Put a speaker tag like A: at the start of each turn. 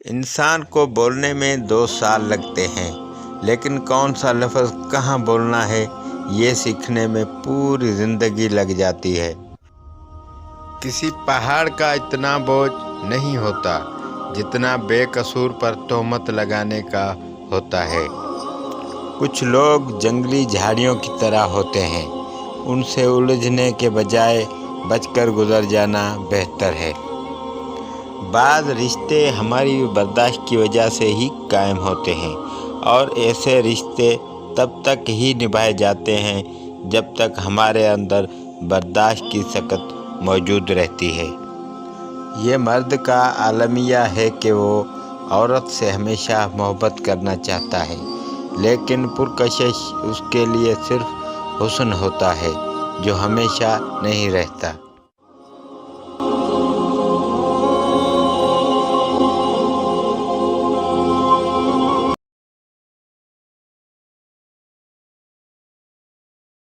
A: انسان کو بولنے میں 2 سال لگتے ہیں، لیکن کون سا لفظ کہاں بولنا ہے یہ سیکھنے میں پوری زندگی لگ جاتی ہے۔ کسی پہاڑ کا اتنا بوجھ نہیں ہوتا جتنا بے قصور پر تہمت لگانے کا ہوتا ہے۔ کچھ لوگ جنگلی جھاڑیوں کی طرح ہوتے ہیں، ان سے الجھنے کے بجائے بچ کر گزر جانا بہتر ہے۔ بعض رشتے ہماری برداشت کی وجہ سے ہی قائم ہوتے ہیں، اور ایسے رشتے تب تک ہی نبھائے جاتے ہیں جب تک ہمارے اندر برداشت کی سکت موجود رہتی ہے۔ یہ مرد کا المیہ ہے کہ وہ عورت سے ہمیشہ محبت کرنا چاہتا ہے، لیکن پرکشش اس کے لیے صرف حسن ہوتا ہے جو ہمیشہ نہیں رہتا۔